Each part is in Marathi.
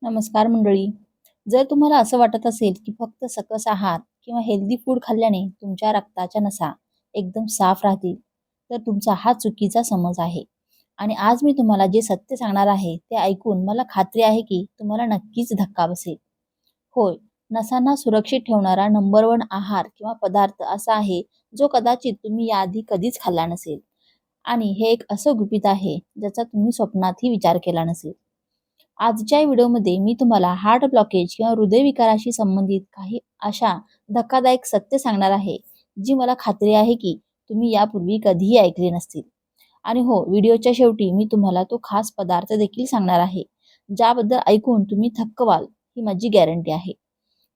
नमस्कार मंडळी. जर तुम्हाला असं वाटत असेल की फक्त सकस आहार किंवा हेल्दी फूड खाल्ल्याने तुमच्या रक्ताच्या नसा एकदम साफ राहतील, तर तुमचा हा चुकीचा समज आहे. आणि आज मी तुम्हाला जे सत्य सांगणार आहे ते ऐकून मला खात्री आहे की तुम्हाला नक्कीच धक्का बसेल. होय, नसांना सुरक्षित ठेवणारा नंबर वन आहार किंवा पदार्थ असा आहे जो कदाचित तुम्ही याआधी कधीच खाल्ला नसेल. आणि हे एक असं गुपित आहे ज्याचा तुम्ही स्वप्नातही विचार केला नसेल. आजच्या व्हिडिओमध्ये मी तुम्हाला हार्ट ब्लॉकेज किंवा हृदयविकाराशी संबंधित काही अशा धक्कादायक सत्य सांगणार आहे, जी मला खात्री आहे की तुम्ही यापूर्वी कधीही ऐकले नसतील. आणि हो, व्हिडिओच्या शेवटी मी तुम्हाला तो खास पदार्थ देखील सांगणार आहे, ज्याबद्दल ऐकून तुम्ही थक्क व्हाल, ही माझी गॅरंटी आहे.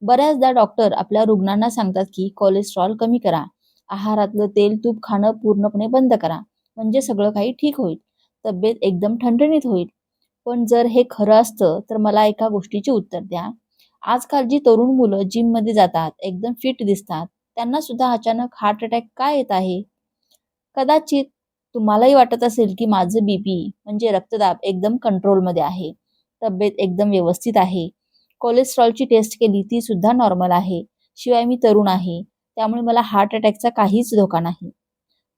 बऱ्याचदा डॉक्टर आपल्या रुग्णांना सांगतात की कोलेस्ट्रॉल कमी करा, आहारातलं तेल तूप खाणं पूर्णपणे बंद करा, म्हणजे सगळं काही ठीक होईल, तब्येत एकदम ठणठणीत होईल. पण जर हे खरं असतं तर मला एका गोष्टीचे उत्तर द्या. आजकाल जी तरुण मुलं जिममध्ये जातात, एकदम फिट दिसतात, त्यांना सुद्धा अचानक हार्ट अटॅक का येत आहे? कदाचित तुम्हालाही वाटत असेल की माझं बीपी म्हणजे रक्तदाब एकदम कंट्रोलमध्ये आहे. तब्येत एकदम व्यवस्थित आहे. कोलेस्ट्रॉलची टेस्ट केली ती सुद्धा नॉर्मल आहे. शिवाय मी तरुण आहे. त्यामुळे मला हार्ट अटॅकचा काहीच धोका नाही.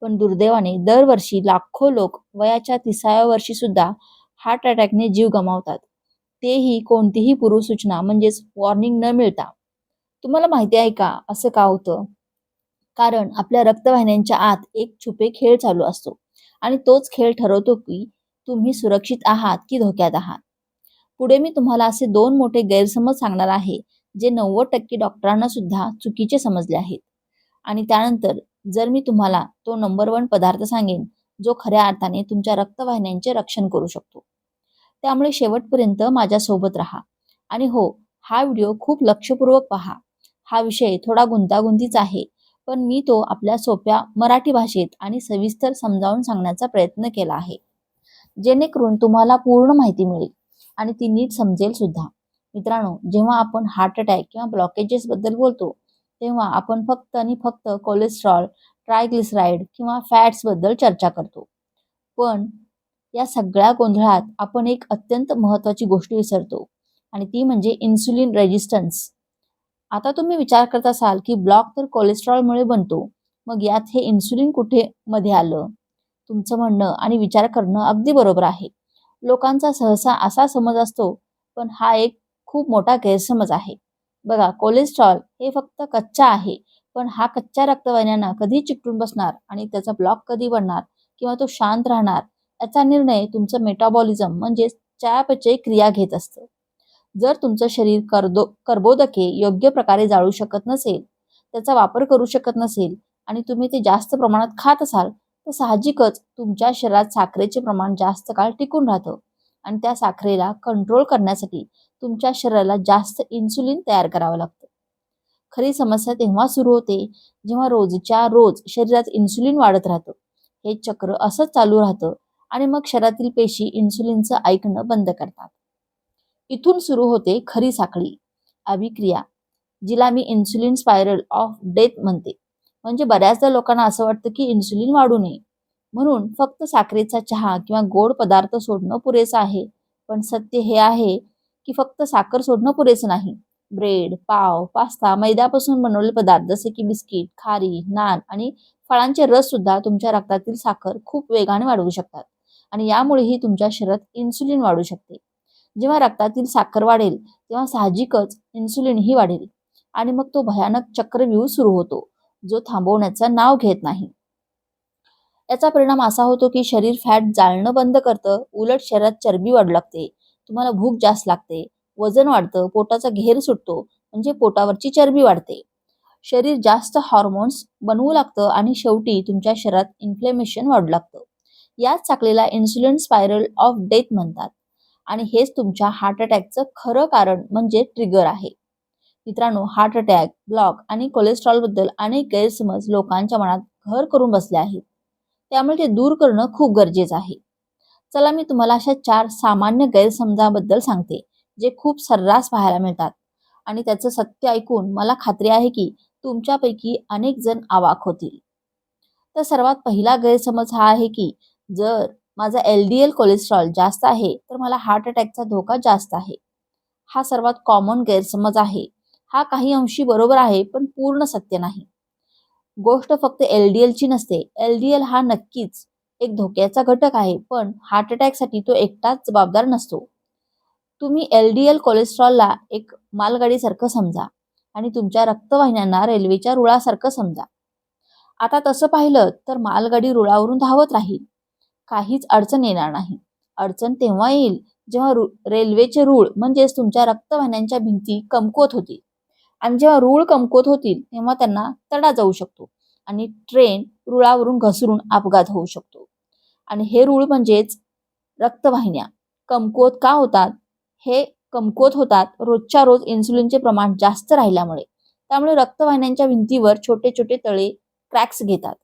पण दुर्दैवाने दरवर्षी लाखो लोक वयाच्या 30व्या वर्षी सुद्धा हार्ट अटॅकने जीव गमावतात. तेही कोणतीही पूर्वसूचना म्हणजेच वॉर्निंग न मिळता. तुम्हाला माहिती आहे का असं का होतं? कारण आपल्या रक्तवाहिन्यांच्या आत एक छुपे खेळ चालू असतो आणि तोच खेळ ठरवतो की तुम्ही सुरक्षित आहात की धोक्यात आहात. पुढे मी तुम्हाला असे दोन मोठे गैरसमज सांगणार आहे, जे 90% डॉक्टरांना सुद्धा चुकीचे समजले आहेत. आणि त्यानंतर जर मी तुम्हाला तो नंबर वन पदार्थ सांगेन, जो खऱ्या अर्थाने तुमच्या रक्तवाहिन्यांचे रक्षण करू शकतो. त्यामुळे शेवटपर्यंत माझ्यासोबत राहा. आणि हो, हा व्हिडिओ खूप लक्षपूर्वक पहा. हा विषय थोडा गुंतागुंतीचा आहे, पण मी तो आपल्या सोप्या मराठी भाषेत आणि सविस्तर समजावून सांगण्याचा प्रयत्न केला आहे, जेणेकरून तुम्हाला पूर्ण माहिती मिळेल आणि ती नीट समजेल सुद्धा. मित्रांनो, जेव्हा आपण हार्ट अटॅक किंवा ब्लॉकेजेस बद्दल बोलतो, तेव्हा आपण फक्त आणि फक्त कोलेस्ट्रॉल, ट्रायग्लिसराईड किंवा फॅट्स बद्दल चर्चा करतो. पण या सगळ्या गोंधळात आपण एक अत्यंत महत्त्वाची गोष्ट विसरतो, आणि ती म्हणजे इन्सुलिन रेजिस्टन्स. आता तुम्ही विचार करत असाल की ब्लॉक तर कोलेस्ट्रॉलमुळे बनतो, मग यात हे इन्सुलिन कुठे मध्ये आलं? तुमचं म्हणणं आणि विचार करणं अगदी बरोबर आहे. लोकांचा सहसा असा समज असतो, पण हा एक खूप मोठा गैरसमज आहे. बघा, कोलेस्ट्रॉल हे फक्त कच्चा आहे, पण हा कच्च्या रक्तवाहिन्यांना कधी चिकटून बसणार आणि त्याचा ब्लॉक कधी बनणार किंवा तो शांत राहणार, याचा निर्णय तुमचं मेटाबॉलिझम म्हणजे चयापचय क्रिया घेत असतं. जर तुमचं शरीर कर्बोदके योग्य प्रकारे जाळू शकत नसेल, त्याचा वापर करू शकत नसेल आणि तुम्ही ते जास्त प्रमाणात खात असाल, तर साहजिकच तुमच्या शरीरात साखरेचे प्रमाण जास्त काळ टिकून राहतं आणि त्या साखरेला कंट्रोल करण्यासाठी तुमच्या शरीराला जास्त इन्सुलिन तयार करावं लागतं. खरी समस्या तेव्हा सुरू होते जेव्हा रोजच्या रोज शरीरात इन्सुलिन वाढत राहतं. हे चक्र असंच चालू राहतं आणि मग शरीरातील पेशी इन्सुलिनचं ऐकणं बंद करतात. इथून सुरू होते खरी साखळी अभिक्रिया, जिला मी इन्सुलिन स्पायरल ऑफ डेथ म्हणते. म्हणजे बऱ्याचदा लोकांना असं वाटतं की इन्सुलिन वाढू नये म्हणून फक्त साखरेचा चहा किंवा गोड पदार्थ सोडणं पुरेसं आहे. पण सत्य हे आहे की फक्त साखर सोडणं पुरेसं नाही. ब्रेड, पाव, पास्ता, मैद्यापासून बनवलेले पदार्थ जसे की बिस्किट, खारी, नान आणि फळांचे रस सुद्धा तुमच्या रक्तातील साखर खूप वेगाने वाढवू शकतात आणि यामुळेही तुमच्या शरीरात इन्सुलिन वाढू शकते. जेव्हा रक्तातील साखर वाढेल तेव्हा साहजिकच इन्सुलिनही वाढेल आणि मग तो भयानक चक्रव्यूह सुरू होतो, जो थांबवण्याचं नाव घेत नाही. याचा परिणाम असा होतो की शरीर फॅट जाळणं बंद करतं, उलट शरीरात चरबी वाढू लागते, तुम्हाला भूक जास्त लागते, वजन वाढतं, पोटाचा घेर सुटतो म्हणजे पोटावरची चरबी वाढते. शरीर जास्त हार्मोन्स बनवू लागतं आणि शेवटी तुमच्या शरीरात इन्फ्लेमेशन वाढू लागतं. याच साखळीला इन्सुलिन स्पायरल ऑफ डेथ म्हणतात आणि हेच तुमच्या हार्ट अटॅकचं खरं कारण म्हणजे ट्रिगर आहे. मित्रांनो, हार्ट अटॅक, ब्लॉक आणि कोलेस्ट्रॉल बद्दल अनेक गैरसमज लोकांच्या मनात घर करून बसले आहेत. त्यामुळे ते दूर करणं खूप गरजेचं आहे. चला मी तुम्हाला अशा 4 सामान्य गैरसमजाबद्दल सांगते, जे खूप सर्रास पाहायला मिळतात आणि त्याचं सत्य ऐकून मला खात्री आहे की तुमच्यापैकी अनेक जण अवाक होतील. तर सर्वात पहिला गैरसमज हा आहे की जर माझा LDL कोलेस्ट्रॉल जास्त आहे तर मला हार्ट अटॅकचा धोका जास्त आहे. हा सर्वात कॉमन गैरसमज आहे. हा काही अंशी बरोबर आहे, पण पूर्ण सत्य नाही. गोष्ट फक्त LDLची नसते. LDL हा नक्कीच एक धोक्याचा घटक आहे, पण हार्ट अटॅकसाठी तो एकटाच जबाबदार नसतो. तुम्ही LDL कोलेस्ट्रॉलला एक मालगाडीसारखं समजा आणि तुमच्या रक्तवाहिन्यांना रेल्वेच्या रुळासारखं समजा. आता तसं पाहिलं तर मालगाडी रुळावरून धावत राहील. काहीच अडचण येणार नाही. अडचण तेव्हा येईल जेव्हा रेल्वेचे रूळ म्हणजेच तुमच्या रक्तवाहिन्यांच्या भिंती कमकुवत होतील. आणि जेव्हा रूळ कमकुवत होतील तेव्हा त्यांना तडा जाऊ शकतो आणि ट्रेन रुळावरून घसरून अपघात होऊ शकतो. आणि हे रूळ म्हणजेच रक्तवाहिन्या कमकुवत का होतात? हे कमकुवत होतात रोजच्या रोज इन्सुलिनचे प्रमाण जास्त राहिल्यामुळे. त्यामुळे रक्तवाहिन्यांच्या भिंतीवर छोटे छोटे तळे क्रॅक्स घेतात.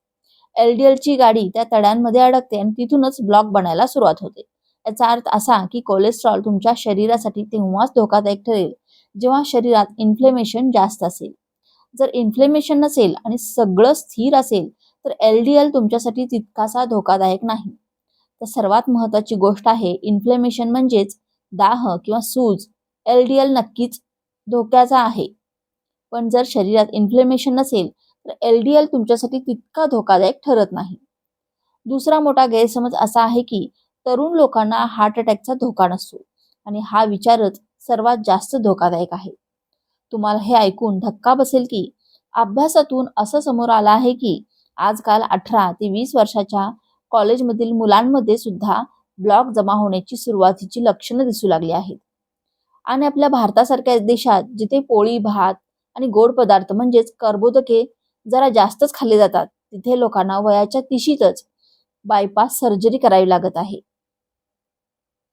LDLची गाडी त्या तड्यांमध्ये अडकते आणि तिथूनच ब्लॉक बनायला सुरुवात होते. याचा अर्थ असा की कोलेस्ट्रॉल तुमच्या शरीरासाठी तेव्हाच धोकादायक ठरेल जेव्हा शरीरात इन्फ्लेमेशन जास्त असेल. जर इन्फ्लेमेशन नसेल आणि सगळं स्थिर असेल तर LDL तुमच्यासाठी तितकासा धोकादायक नाही. तर सर्वात महत्वाची गोष्ट आहे इन्फ्लेमेशन म्हणजेच दाह किंवा सूज. LDL नक्कीच धोक्याचा आहे, पण जर शरीरात इन्फ्लेमेशन नसेल तर LDL तुमच्यासाठी तितका धोकादायक ठरत नाही. दुसरा मोठा गैरसमज असा आहे की तरुण लोकांना हार्ट अटॅकचा धोका नसतो आणि हा विचारच सर्वात जास्त धोकादायक आहे. तुम्हाला हे ऐकून धक्का बसेल की अभ्यासातून असं समोर आलं आहे की आजकाल 18 ते 20 वर्षाच्या कॉलेजमधील मुलांमध्ये सुद्धा ब्लॉक जमा होण्याची सुरुवातीची लक्षणं दिसू लागली आहेत. आणि आपल्या भारतासारख्या देशात जिथे पोळी भात आणि गोड पदार्थ म्हणजेच कर्बोदके जरा जास्तच खाल्ले जातात, तिथे लोकांना वयाच्या 30शीतच बायपास सर्जरी करावी लागत आहे.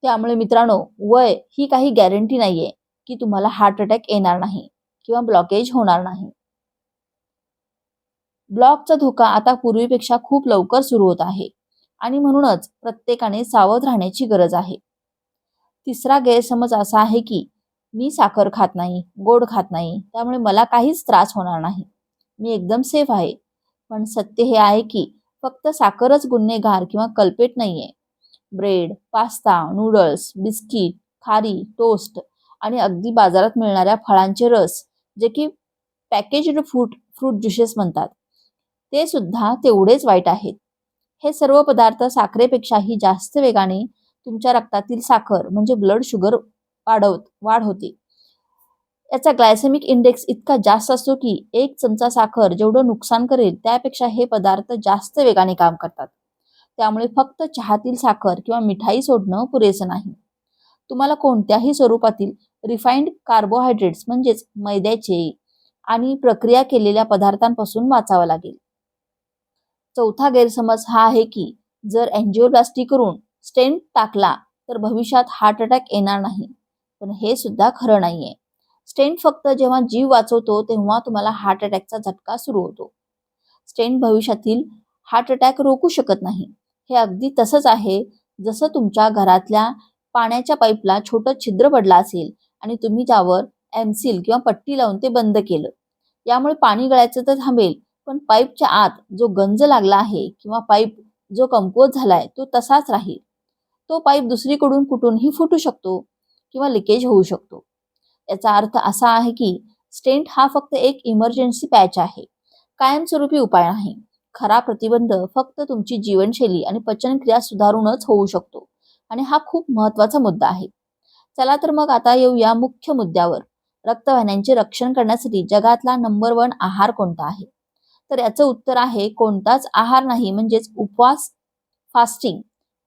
त्यामुळे मित्रांनो, वय ही काही गॅरंटी नाहीये की तुम्हाला हार्ट अटॅक येणार नाही किंवा ब्लॉकेज होणार नाही. ब्लॉकचा धोका आता पूर्वीपेक्षा खूप लवकर सुरू होत आहे आणि म्हणूनच प्रत्येकाने सावध राहण्याची गरज आहे. तिसरा गैरसमज असा आहे की मी साखर खात नाही, गोड खात नाही, त्यामुळे मला काहीच त्रास होणार नाही. मी एकदम सेफ आहे. पण सत्य हे आहे की फक्त साखरच गुन्हेगार किंवा कल्पेट नाहीये. ब्रेड, पास्ता, नूडल्स, बिस्किट, खारी, टोस्ट आणि अगदी बाजारात मिळणाऱ्या फळांचे रस, जे की पॅकेज्ड फ्रूट ज्युसेस म्हणतात, ते सुद्धा तेवढेच वाईट आहेत. हे सर्व पदार्थ साखरेपेक्षाही जास्त वेगाने तुमच्या रक्तातील साखर म्हणजे ब्लड शुगर वाढ होते. याचा ग्लायसेमिक इंडेक्स इतका जास्त असतो की 1 चमचा साखर जेवढं नुकसान करेल त्यापेक्षा हे पदार्थ जास्त वेगाने काम करतात. त्यामुळे फक्त चहातील साखर किंवा मिठाई सोडणं पुरेसं नाही. तुम्हाला कोणत्याही स्वरूपातील रिफाइंड कार्बोहायड्रेट्स म्हणजेच मैद्याचे आणि प्रक्रिया केलेल्या पदार्थांपासून वाचावं लागेल. चौथा गैरसमज हा आहे की जर एंजिओप्लास्टी करून स्टेंट टाकला तर भविष्यात हार्ट अटॅक येणार नाही. पण हे सुद्धा खरं नाहीये. स्टेंट फक्त जेव्हा जीव वाचवतो तेव्हा तुम्हाला हार्ट अटॅकचा झटका सुरू होतो. स्टेंट भविष्यातील हार्ट अटॅक रोखू शकत नाही. हे अगदी तसंच आहे जसं तुमच्या घरातल्या पाण्याच्या पाईपला छोटं छिद्र पडलं असेल आणि तुम्ही त्यावर एमसील किंवा पट्टी लावून ते बंद केलं. यामुळे पाणी गळायचं तर थांबेल, पण पाईपच्या आत जो गंज लागला आहे किंवा पाईप जो कमकुवत झालाय तो तसाच राहील. तो पाईप दुसरीकडून कुठूनही फुटू शकतो किंवा लिकेज होऊ शकतो. याचा अर्थ असा आहे की स्टेंट हा फक्त एक इमर्जन्सी पॅच आहे, कायमस्वरूपी उपाय नाही. खरा प्रतिबंध फक्त तुमची जीवनशैली आणि पचनक्रिया सुधारूनच होऊ शकतो आणि हा खूप महत्वाचा मुद्दा आहे. चला तर मग आता येऊया मुख्य मुद्द्यावर. रक्तवाहिन्यांचे रक्षण करण्यासाठी जगातला नंबर 1 आहार कोणता आहे? तर याचं उत्तर आहे कोणताच आहार नाही, म्हणजेच उपवास, फास्टिंग.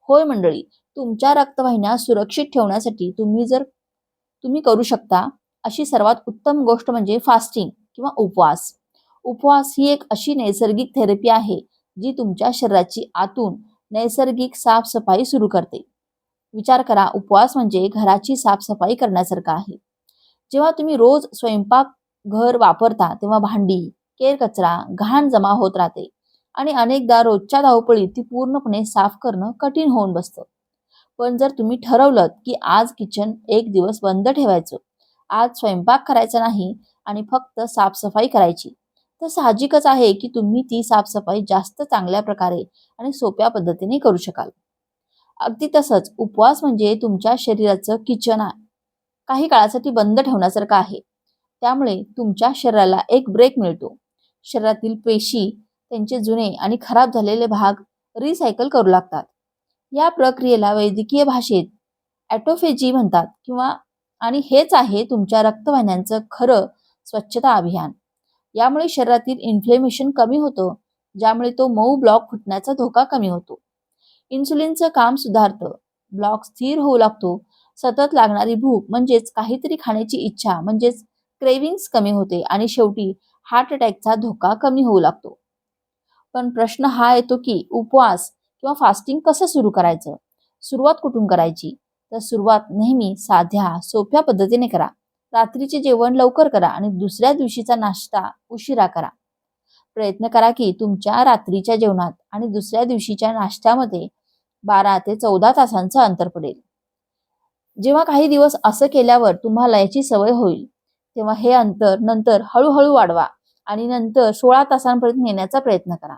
होय मंडळी, तुमच्या रक्तवाहिन्या सुरक्षित ठेवण्यासाठी तुम्ही करू शकता अशी सर्वात उत्तम गोष्ट म्हणजे फास्टिंग किंवा उपवास. उपवास ही एक अशी नैसर्गिक थेरपी आहे जी तुमच्या शरीराची आतून नैसर्गिक साफसफाई सुरू करते. विचार करा, उपवास म्हणजे घराची साफसफाई करण्यासारखं आहे. जेव्हा तुम्ही रोज स्वयंपाक घर वापरता तेव्हा भांडी, केर कचरा, घाण जमा होत राहते आणि अनेकदा रोजच्या धावपळीत ती पूर्णपणे साफ करणं कठीण होऊन बसतं. पण जर तुम्ही ठरवलं की आज किचन एक दिवस बंद ठेवायचं, आज स्वयंपाक करायचा नाही आणि फक्त साफसफाई करायची, तर साहजिकच आहे की तुम्ही ती साफसफाई जास्त चांगल्या प्रकारे आणि सोप्या पद्धतीने करू शकाल. अगदी तसंच उपवास म्हणजे तुमच्या शरीराचं किचन आहे. काही काळासाठी बंद ठेवण्यासारखं आहे. त्यामुळे तुमच्या शरीराला एक ब्रेक मिळतो. शरीरातील पेशी त्यांचे जुने आणि खराब झालेले भाग रिसायकल करू लागतात. या प्रक्रियेला वैद्यकीय भाषेत ॲटोफेजी म्हणतात आणि हेच आहे तुमच्या रक्तवाहिन्यांचं खरं स्वच्छता अभियान. यामुळे शरीरातील इन्फ्लेमेशन कमी होतं, ज्यामुळे तो मऊ ब्लॉक फुटण्याचा धोका कमी होतो. इन्सुलिनचं काम सुधारतं, ब्लॉक स्थिर होऊ लागतो, सतत लागणारी भूक म्हणजेच काहीतरी खाण्याची इच्छा म्हणजेच क्रेविंग्स कमी होते आणि शेवटी हार्ट अटॅकचा धोका कमी होऊ लागतो. पण प्रश्न हा येतो की उपवास किंवा फास्टिंग कसं सुरू करायचं? सुरुवात कुठून करायची? तर सुरुवात नेहमी साध्या, सोप्या पद्धतीने करा. रात्रीचे जेवण लवकर करा आणि दुसऱ्या दिवशीचा नाश्ता उशिरा करा. प्रयत्न करा की तुमच्या रात्रीच्या जेवणात आणि दुसऱ्या दिवशीच्या नाश्त्यामध्ये 12 ते 14 तासांचं अंतर पडेल. जेव्हा काही दिवस असं केल्यावर तुम्हाला याची सवय होईल, तेव्हा हे अंतर नंतर हळूहळू वाढवा आणि नंतर 16 तासांपर्यंत नेण्याचा प्रयत्न करा.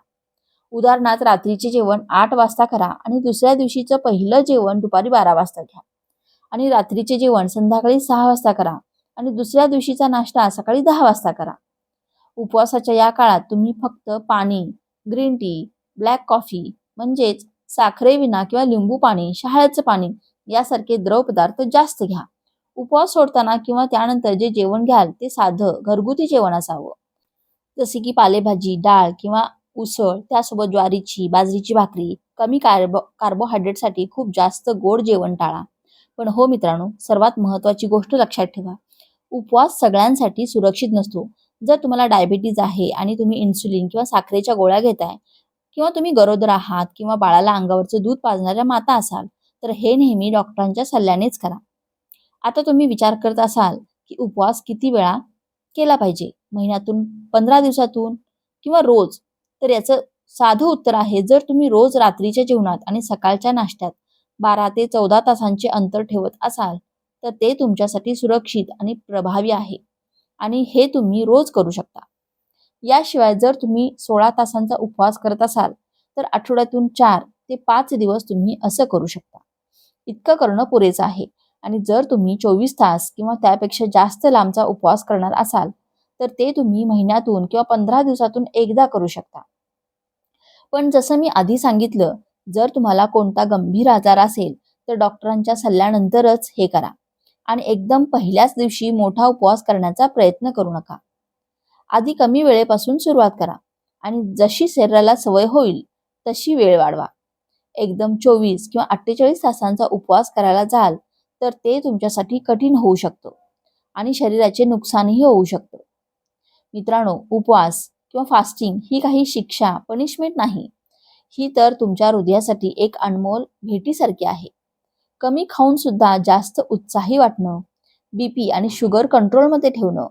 उदाहरणार्थ रात्रीचे जेवण 8 वाजता करा आणि दुसऱ्या दिवशीचं पहिलं जेवण दुपारी 12 वाजता घ्या आणि रात्रीचे जेवण संध्याकाळी 6 वाजता करा आणि दुसऱ्या दिवशीचा नाश्ता सकाळी 10 वाजता करा. उपवासाच्या या काळात तुम्ही फक्त पाणी, ग्रीन टी, ब्लॅक कॉफी म्हणजेच साखरेविना किंवा लिंबू पाणी, शहाळ्याचं पाणी यासारखे द्रव पदार्थ जास्त घ्या. उपवास सोडताना किंवा त्यानंतर जे जेवण घ्याल ते साधं घरगुती जेवण असावं. जसे की पालेभाजी, डाळ किंवा उसळ, त्यासोबत ज्वारीची, बाजरीची भाकरी. कमी कार्बोहायड्रेटसाठी खूप जास्त गोड जेवण टाळा. पण हो मित्रांनो, सर्वात महत्त्वाची गोष्ट लक्षात ठेवा, उपवास सगळ्यांसाठी सुरक्षित नसतो. जर तुम्हाला डायबिटीज आहे आणि तुम्ही इन्सुलिन किंवा साखरेच्या गोळ्या घेताय किंवा तुम्ही गरोदर आहात किंवा बाळाला अंगावरचं दूध पाजणाऱ्या माता असाल, तर हे नेहमी डॉक्टरांच्या सल्ल्यानेच करा. आता तुम्ही विचार करत असाल की उपवास किती वेळा केला पाहिजे? महिन्यातून, 15 दिवसातून किंवा रोज? तर याचं साधं उत्तर आहे, जर तुम्ही रोज रात्रीच्या जेवणात आणि सकाळच्या नाश्त्यात 12 ते 14 तासांचे अंतर ठेवत असाल, तर ते तुमच्यासाठी सुरक्षित आणि प्रभावी आहे आणि हे तुम्ही रोज करू शकता. याशिवाय जर तुम्ही 16 तासांचा उपवास करत असाल, तर आठवड्यातून 4 ते 5 दिवस तुम्ही असं करू शकता. इतकं करणं पुरेसं आहे. आणि जर तुम्ही 24 तास किंवा त्यापेक्षा जास्त लांबचा उपवास करणार असाल, तर ते तुम्ही महिन्यातून किंवा 15 दिवसातून एकदा करू शकता. पण जसं मी आधी सांगितलं, जर तुम्हाला कोणता गंभीर आजार असेल, तर डॉक्टरांच्या सल्ल्यानंतरच हे करा आणि एकदम पहिल्याच दिवशी मोठा उपवास करण्याचा प्रयत्न करू नका. आधी कमी वेळेपासून सुरुवात करा आणि जशी शरीराला सवय होईल तशी वेळ वाढवा. एकदम 24 किंवा 48 तासांचा उपवास करायला जाल, तर ते तुमच्यासाठी कठीण होऊ शकतं आणि शरीराचे नुकसानही होऊ शकतं. मित्रांनो, उपवास किंवा फास्टिंग ही काही शिक्षा, पनिशमेंट नाही. ही तर तुमच्या हृदयासाठी एक अनमोल भेटीसारखी आहे. कमी खाऊन सुद्धा जास्त उत्साही वाटणं, बीपी आणि शुगर कंट्रोलमध्ये ठेवणं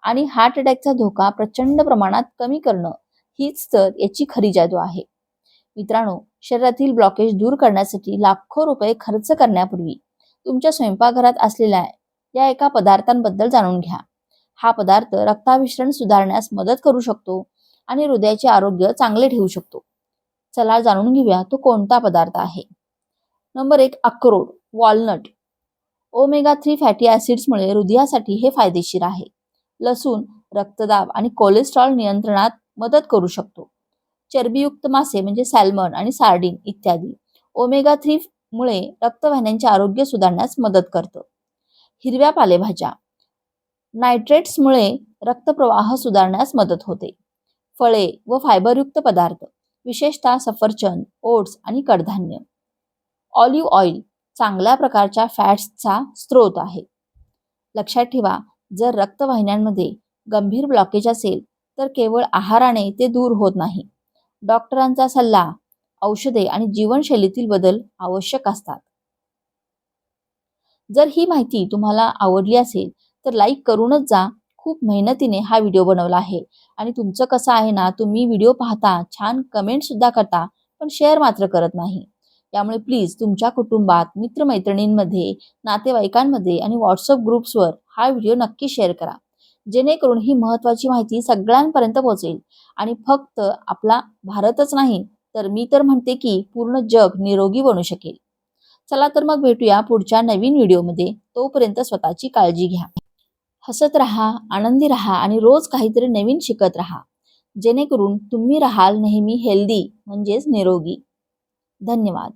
आणि हार्ट अटॅकचा धोका प्रचंड प्रमाणात कमी करणं, हीच तर याची खरी जादू आहे. मित्रांनो, शरीरातील ब्लॉकेज दूर करण्यासाठी लाखो रुपये खर्च करण्यापूर्वी तुमच्या स्वयंपाकघरात असलेल्या या एका पदार्थांबद्दल जाणून घ्या. हा पदार्थ रक्ताभिसरण सुधारण्यास मदत करू शकतो आणि हृदयाचे आरोग्य चांगले ठेवू शकतो. चला जाणून घेऊया तो कोणता पदार्थ आहे. नंबर 1, अक्रोड, वॉलनट. ओमेगा 3 फॅटी ॲसिड्समुळे हृदयासाठी हे फायदेशीर आहे. लसूण रक्तदाब आणि कोलेस्ट्रॉल नियंत्रणात मदत करू शकतो. चरबीयुक्त मासे म्हणजे सॅल्मन आणि सार्डिन इत्यादी ओमेगा 3 मुळे रक्तवाहिन्यांचे आरोग्य सुधारण्यास मदत करतं. हिरव्या पालेभाज्या नायट्रेट्समुळे रक्तप्रवाह सुधारण्यास मदत होते. फळे व फायबरयुक्त पदार्थ विशेषतः सफरचंद, ओट्स आणि कडधान्य. ऑलिव्ह ऑइल चांगल्या प्रकारच्या फॅट्सचा स्रोत आहे. लक्षात ठेवा, जर रक्तवाहिन्यांमध्ये गंभीर ब्लॉकेज असेल तर केवळ आहाराने ते दूर होत नाही. डॉक्टरांचा सल्ला, औषधे आणि जीवनशैलीतील बदल आवश्यक असतात. जर ही माहिती तुम्हाला आवडली असेल तर लाईक करूनच जा. खूप मेहनतीने हा व्हिडिओ बनवला आहे आणि तुमचं कसं आहे ना, तुम्ही व्हिडिओ पाहता, छान कमेंट सुद्धा करता, पण शेअर मात्र करत नाही. त्यामुळे प्लीज तुमच्या कुटुंबात, मित्रमैत्रिणींमध्ये, नातेवाईकांमध्ये आणि व्हॉट्सअप ग्रुप्सवर हा व्हिडिओ नक्की शेअर करा, जेणेकरून ही महत्त्वाची माहिती सगळ्यांपर्यंत पोहोचेल आणि फक्त आपला भारतच नाही, तर मी तर म्हणते की पूर्ण जग निरोगी बनू शकेल. चला तर मग भेटूया पुढच्या नवीन व्हिडिओमध्ये. तोपर्यंत स्वतःची काळजी घ्या. हसत राहा, आनंदी राहा आणि रोज काहीतरी नवीन शिकत राहा. जेणेकरून तुम्ही राहाल नेहमी हेल्दी म्हणजेच निरोगी. धन्यवाद.